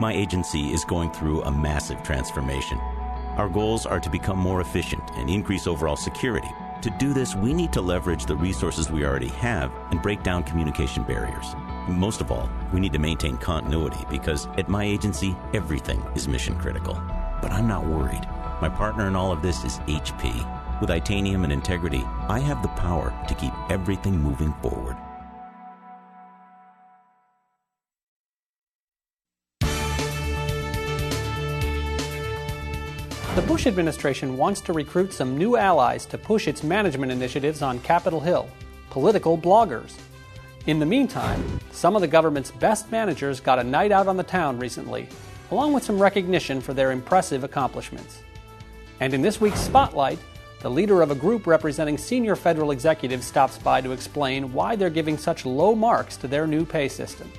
My agency is going through a massive transformation. Our goals are to become more efficient and increase overall security. To do this, we need to leverage the resources we already have and break down communication barriers. Most of all, we need to maintain continuity because at my agency, everything is mission critical. But I'm not worried. My partner in all of this is HP. With Itanium and Integrity, I have the power to keep everything moving forward. The Bush administration wants to recruit some new allies to push its management initiatives on Capitol Hill, political bloggers. In the meantime, some of the government's best managers got a night out on the town recently, along with some recognition for their impressive accomplishments. And in this week's Spotlight, the leader of a group representing senior federal executives stops by to explain why they're giving such low marks to their new pay system.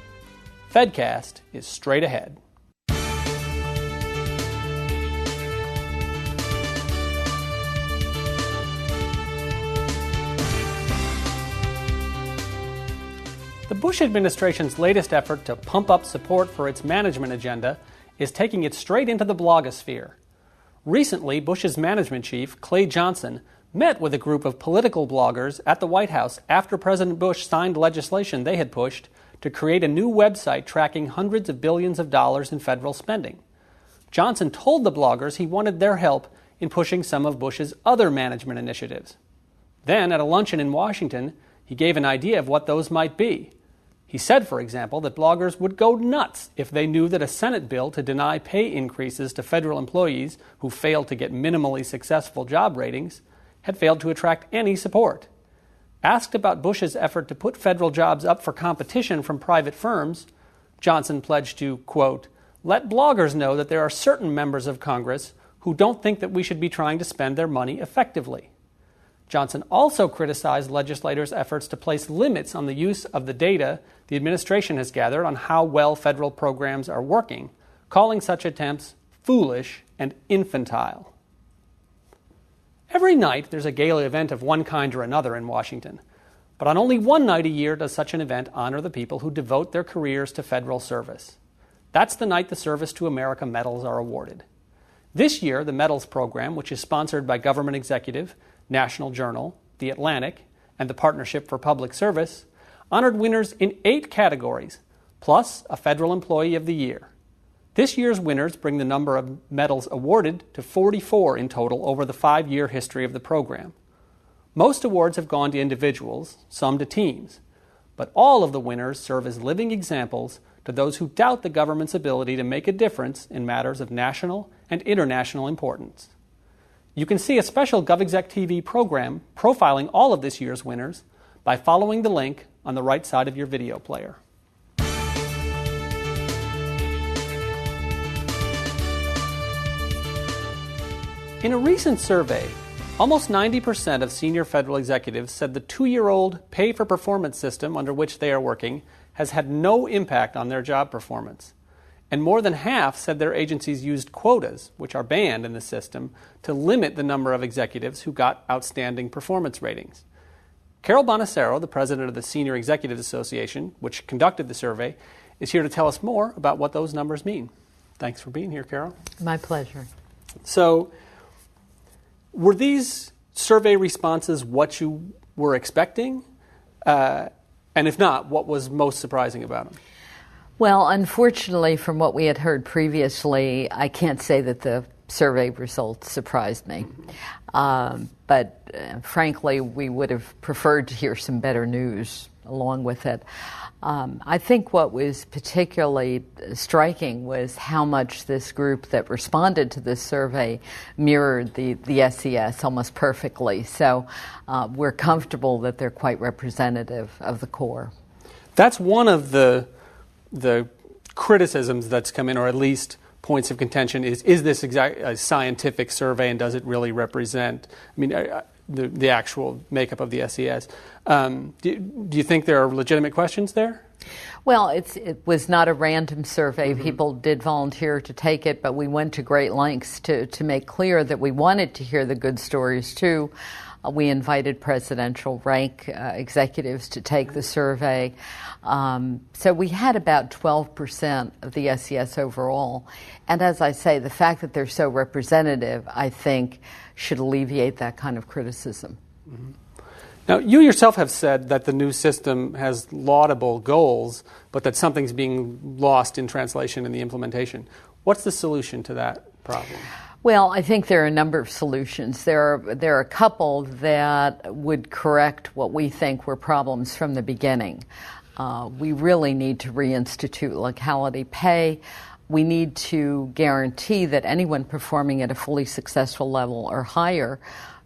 Fedcast is straight ahead. The Bush administration's latest effort to pump up support for its management agenda is taking it straight into the blogosphere. Recently, Bush's management chief, Clay Johnson, met with a group of political bloggers at the White House after President Bush signed legislation they had pushed to create a new website tracking hundreds of billions of dollars in federal spending. Johnson told the bloggers he wanted their help in pushing some of Bush's other management initiatives. Then, at a luncheon in Washington, he gave an idea of what those might be. He said, for example, that bloggers would go nuts if they knew that a Senate bill to deny pay increases to federal employees who failed to get minimally successful job ratings had failed to attract any support. Asked about Bush's effort to put federal jobs up for competition from private firms, Johnson pledged to, quote, let bloggers know that there are certain members of Congress who don't think that we should be trying to spend their money effectively. Johnson also criticized legislators' efforts to place limits on the use of the data the administration has gathered on how well federal programs are working, calling such attempts foolish and infantile. Every night there's a gala event of one kind or another in Washington, but on only one night a year does such an event honor the people who devote their careers to federal service. That's the night the Service to America medals are awarded. This year, the medals program, which is sponsored by Government Executive, National Journal, The Atlantic, and the Partnership for Public Service, honored winners in 8 categories, plus a Federal Employee of the Year. This year's winners bring the number of medals awarded to 44 in total over the 5-year history of the program. Most awards have gone to individuals, some to teams, but all of the winners serve as living examples to those who doubt the government's ability to make a difference in matters of national and international importance. You can see a special GovExec TV program profiling all of this year's winners by following the link on the right side of your video player. In a recent survey, almost 90% of senior federal executives said the 2-year-old pay-for-performance system under which they are working has had no impact on their job performance. And more than half said their agencies used quotas, which are banned in the system, to limit the number of executives who got outstanding performance ratings. Carol Bonosaro, the president of the Senior Executives Association, which conducted the survey, is here to tell us more about what those numbers mean. Thanks for being here, Carol. My pleasure. So, were these survey responses what you were expecting? And if not, what was most surprising about them? Well, unfortunately, from what we had heard previously, I can't say that the survey results surprised me. But frankly, we would have preferred to hear some better news along with it. I think what was particularly striking was how much this group that responded to this survey mirrored the SES almost perfectly. So we're comfortable that they're quite representative of the core. That's one of the criticisms that's come in, or at least points of contention, is this a scientific survey, and does it really represent the actual makeup of the SES? Do you think there are legitimate questions there? Well, it was not a random survey. Mm-hmm. People did volunteer to take it, but we went to great lengths to make clear that we wanted to hear the good stories too. We invited presidential rank executives to take the survey. So we had about 12% of the SES overall. And as I say, the fact that they're so representative, I think, should alleviate that kind of criticism. Mm-hmm. Now, you yourself have said that the new system has laudable goals, but that something's being lost in translation and the implementation. What's the solution to that problem? Well, I think there are a number of solutions. There are a couple that would correct what we think were problems from the beginning. We really need to reinstitute locality pay. We need to guarantee that anyone performing at a fully successful level or higher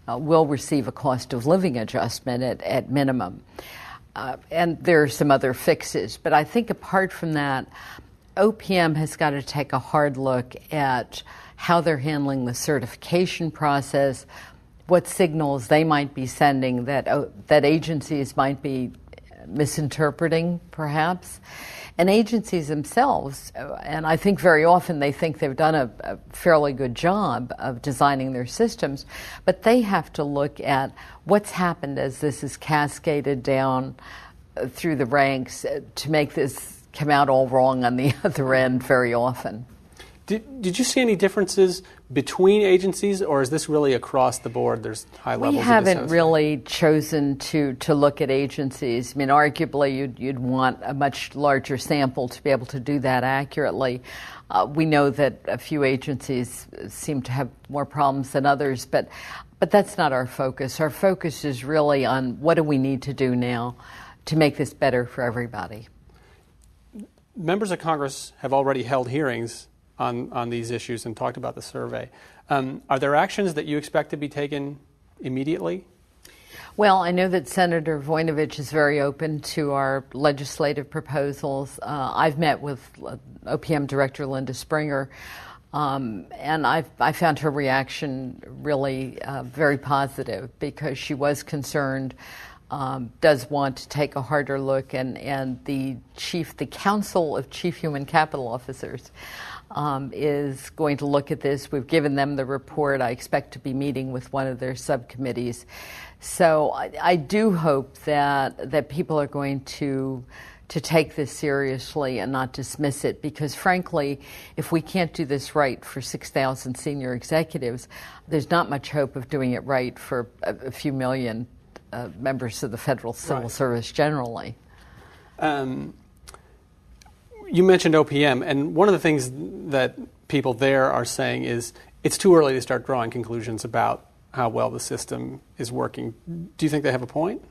will receive a cost of living adjustment at minimum. And there are some other fixes. But I think apart from that, OPM has got to take a hard look at how they're handling the certification process, what signals they might be sending that agencies might be misinterpreting, perhaps. And agencies themselves, and I think very often they think they've done a fairly good job of designing their systems, but they have to look at what's happened as this is cascaded down through the ranks to make this come out all wrong on the other end very often. Did you see any differences between agencies, or is this really across the board? There's high levels of dissociation? We haven't really chosen to look at agencies. I mean, arguably, you'd want a much larger sample to be able to do that accurately. We know that a few agencies seem to have more problems than others, but that's not our focus. Our focus is really on what do we need to do now to make this better for everybody. Members of Congress have already held hearings on these issues and talked about the survey. Are there actions that you expect to be taken immediately? Well, I know that Senator Voinovich is very open to our legislative proposals. I've met with OPM Director Linda Springer, and I found her reaction really very positive because she was concerned, does want to take a harder look, and the Council of Chief Human Capital Officers is going to look at this. We've given them the report. I expect to be meeting with one of their subcommittees. So I do hope that people are going to take this seriously and not dismiss it, because frankly, if we can't do this right for 6,000 senior executives, there's not much hope of doing it right for a few million members of the federal civil service generally. You mentioned OPM, and one of the things that people there are saying is it's too early to start drawing conclusions about how well the system is working. Do you think they have a point?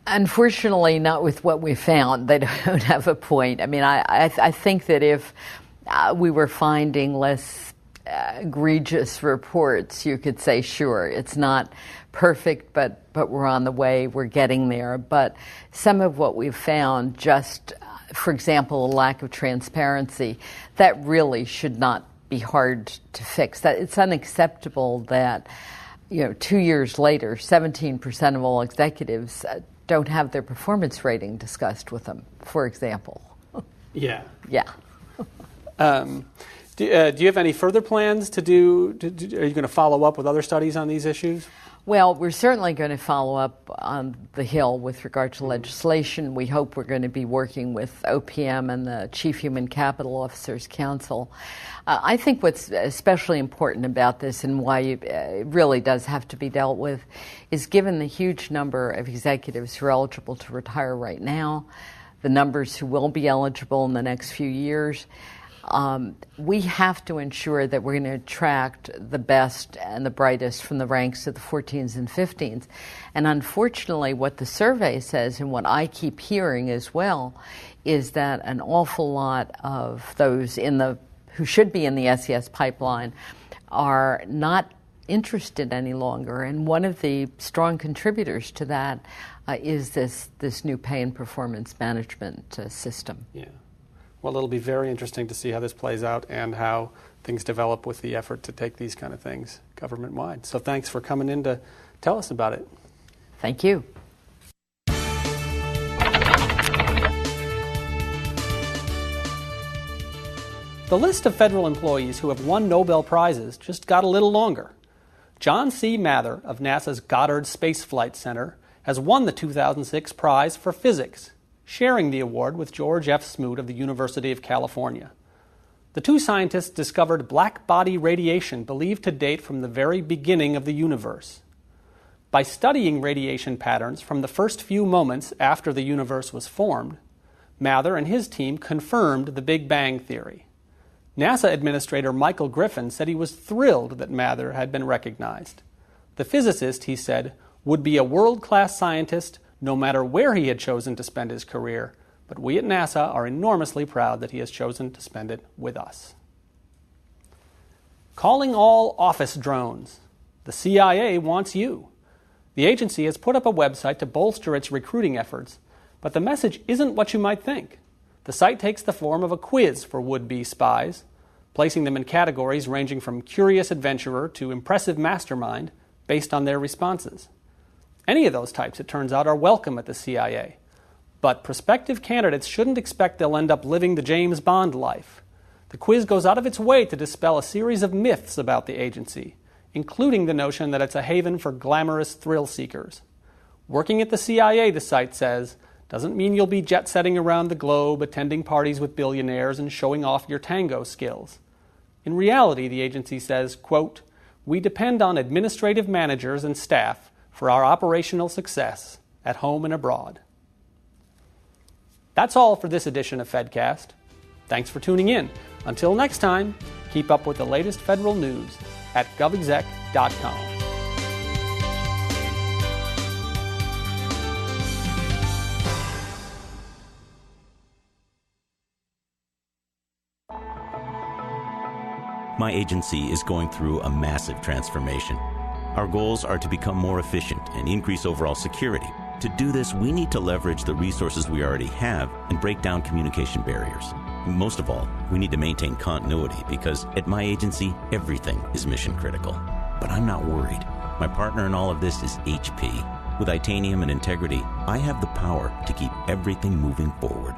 Unfortunately, not with what we found. They don't have a point. I mean, I think that if we were finding less egregious reports, you could say, sure, it's not perfect, but we're on the way, we're getting there. But some of what we've found, just, for example, a lack of transparency, that really should not be hard to fix. That it's unacceptable that, 2 years later, 17% of all executives don't have their performance rating discussed with them, for example. Yeah. Yeah. Do you have any further plans to do? Are you going to follow up with other studies on these issues? Well, we're certainly going to follow up on the Hill with regard to legislation. We hope we're going to be working with OPM and the Chief Human Capital Officers Council. I think what's especially important about this and why it really does have to be dealt with is given the huge number of executives who are eligible to retire right now, the numbers who will be eligible in the next few years, we have to ensure that we're going to attract the best and the brightest from the ranks of the 14s and 15s. And unfortunately, what the survey says, and what I keep hearing as well, is that an awful lot of those who should be in the SES pipeline are not interested any longer. And one of the strong contributors to that is this new pay and performance management system. Yeah. Well, it'll be very interesting to see how this plays out and how things develop with the effort to take these kind of things government-wide. So thanks for coming in to tell us about it. Thank you. The list of federal employees who have won Nobel Prizes just got a little longer. John C. Mather of NASA's Goddard Space Flight Center has won the 2006 prize for physics, sharing the award with George F. Smoot of the University of California. The two scientists discovered black body radiation believed to date from the very beginning of the universe. By studying radiation patterns from the first few moments after the universe was formed, Mather and his team confirmed the Big Bang theory. NASA Administrator Michael Griffin said he was thrilled that Mather had been recognized. The physicist, he said, would be a world-class scientist no matter where he had chosen to spend his career, but we at NASA are enormously proud that he has chosen to spend it with us. Calling all office drones. The CIA wants you. The agency has put up a website to bolster its recruiting efforts, but the message isn't what you might think. The site takes the form of a quiz for would-be spies, placing them in categories ranging from curious adventurer to impressive mastermind based on their responses. Any of those types, it turns out, are welcome at the CIA. But prospective candidates shouldn't expect they'll end up living the James Bond life. The quiz goes out of its way to dispel a series of myths about the agency, including the notion that it's a haven for glamorous thrill seekers. Working at the CIA, the site says, doesn't mean you'll be jet-setting around the globe, attending parties with billionaires, and showing off your tango skills. In reality, the agency says, quote, we depend on administrative managers and staff for our operational success at home and abroad. That's all for this edition of Fedcast. Thanks for tuning in. Until next time, keep up with the latest federal news at govexec.com. My agency is going through a massive transformation. Our goals are to become more efficient and increase overall security. To do this, we need to leverage the resources we already have and break down communication barriers. Most of all, we need to maintain continuity because at my agency, everything is mission critical. But I'm not worried. My partner in all of this is HP. With Itanium and Integrity, I have the power to keep everything moving forward.